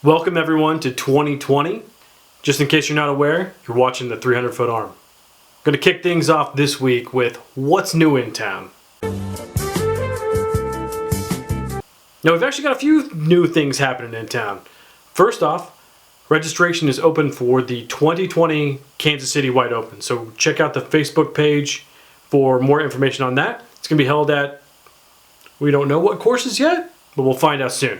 Welcome everyone to 2020. Just in case you're not aware, you're watching the 300 Foot Arm. I'm going to kick things off this week with what's new in town. Now we've actually got a few new things happening in town. First off, registration is open for the 2020 Kansas City Wide Open. So check out the Facebook page for more information on that. It's going to be held at, we don't know what courses yet, but we'll find out soon.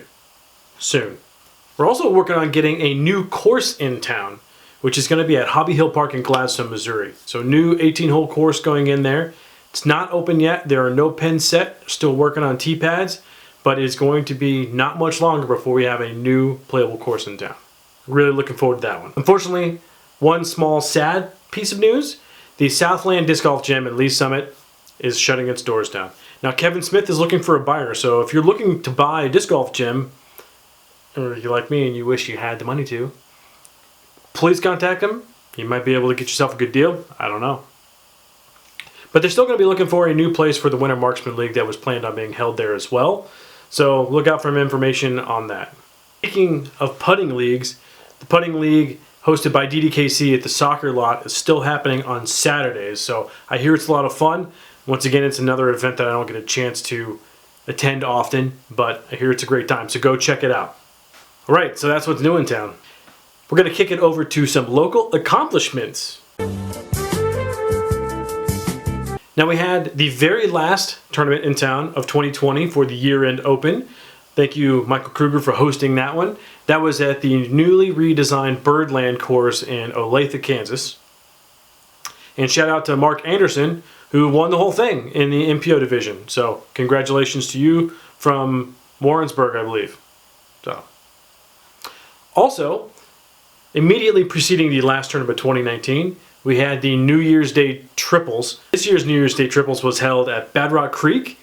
We're also working on getting a new course in town, which is going to be at Hobby Hill Park in Gladstone, Missouri. So new 18-hole course going in there. It's not open yet. There are no pins set. Still working on tee pads, but it's going to be not much longer before we have a new playable course in town. Really looking forward to that one. Unfortunately, one small sad piece of news, the Southland Disc Golf Gym at Lee Summit is shutting its doors down. Now Kevin Smith is looking for a buyer, so if you're looking to buy a disc golf gym, or you're like me and you wish you had the money to, please contact him. You might be able to get yourself a good deal. I don't know. But they're still going to be looking for a new place for the Winter Marksman League that was planned on being held there as well. So look out for information on that. Speaking of putting leagues, the putting league hosted by DDKC at the soccer lot is still happening on Saturdays. So I hear it's a lot of fun. Once again, it's another event that I don't get a chance to attend often, but I hear it's a great time. So go check it out. All right, so that's what's new in town. We're going to kick it over to some local accomplishments. Now we had the very last tournament in town of 2020 for the year-end open. Thank you, Michael Kruger, for hosting that one. That was at the newly redesigned Birdland course in Olathe, Kansas. And shout out to Mark Anderson, who won the whole thing in the MPO division. So congratulations to you from Warrensburg, I believe. So. Also, immediately preceding the last tournament of 2019, we had the New Year's Day Triples. This year's New Year's Day Triples was held at Bad Rock Creek,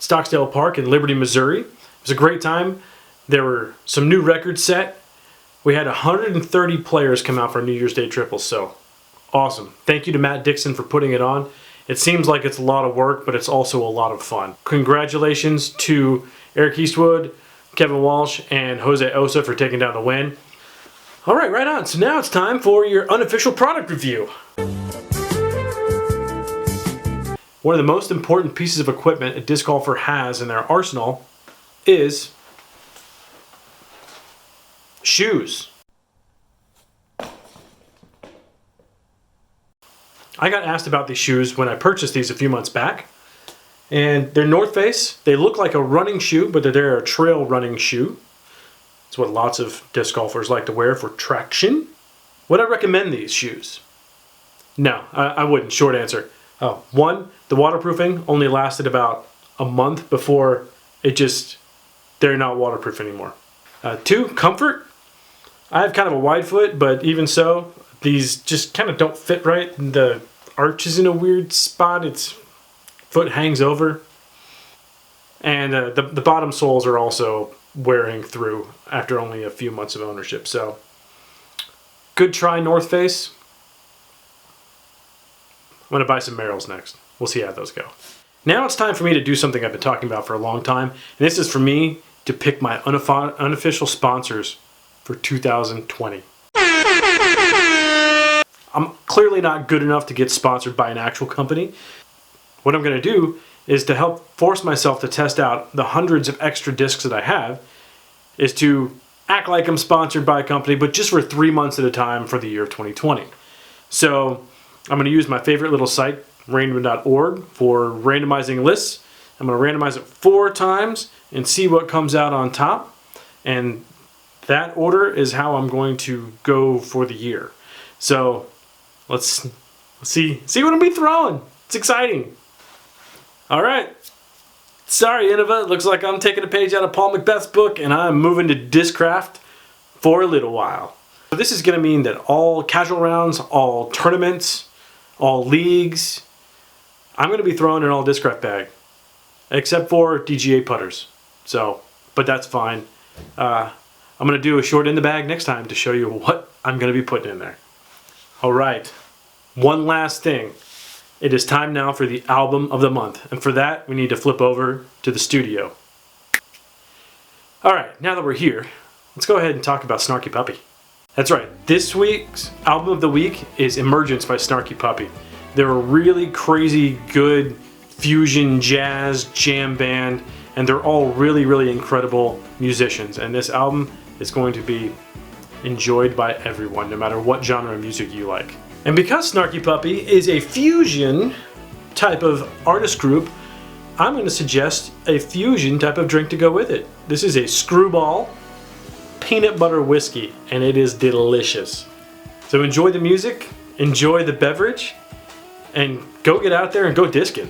Stocksdale Park in Liberty, Missouri. It was a great time. There were some new records set. We had 130 players come out for New Year's Day Triples, so awesome. Thank you to Matt Dixon for putting it on. It seems like it's a lot of work, but it's also a lot of fun. Congratulations to Eric Eastwood, Kevin Walsh, and Jose Osa for taking down the win. All right, right on. So now it's time for your unofficial product review. One of the most important pieces of equipment a disc golfer has in their arsenal is shoes. I got asked about these shoes when I purchased these a few months back. And they're North Face. They look like a running shoe, but they're a trail running shoe. It's what lots of disc golfers like to wear for traction. Would I recommend these shoes? No, I wouldn't. Short answer. One, the waterproofing only lasted about a month before they're not waterproof anymore. Two, comfort. I have kind of a wide foot, but even so, these just kind of don't fit right. The arch is in a weird spot. Foot hangs over, and the bottom soles are also wearing through after only a few months of ownership. So good try, North Face. I'm going to buy some Merrells next. We'll see how those go. Now it's time for me to do something I've been talking about for a long time, and this is for me to pick my unofficial sponsors for 2020. I'm clearly not good enough to get sponsored by an actual company. What I'm going to do is to help force myself to test out the hundreds of extra discs that I have, is to act like I'm sponsored by a company, but just for 3 months at a time for the year of 2020. So I'm going to use my favorite little site, random.org, for randomizing lists. I'm going to randomize it 4 times and see what comes out on top. And that order is how I'm going to go for the year. So let's see what I'm going to be throwing. It's exciting. All right. Sorry, Innova. It looks like I'm taking a page out of Paul Macbeth's book and I'm moving to Discraft for a little while. So this is going to mean that all casual rounds, all tournaments, all leagues, I'm going to be throwing an all Discraft bag, except for DGA putters. So, but that's fine. I'm going to do a short in the bag next time to show you what I'm going to be putting in there. All right. One last thing. It is time now for the album of the month, and for that we need to flip over to the studio. Alright, now that we're here, let's go ahead and talk about Snarky Puppy. That's right, this week's album of the week is Emergence by Snarky Puppy. They're a really crazy good fusion jazz jam band, and they're all really, really incredible musicians. And this album is going to be enjoyed by everyone, no matter what genre of music you like. And because Snarky Puppy is a fusion type of artist group, I'm going to suggest a fusion type of drink to go with it. This is a Screwball peanut butter whiskey, and it is delicious. So enjoy the music, enjoy the beverage, and go get out there and go discing.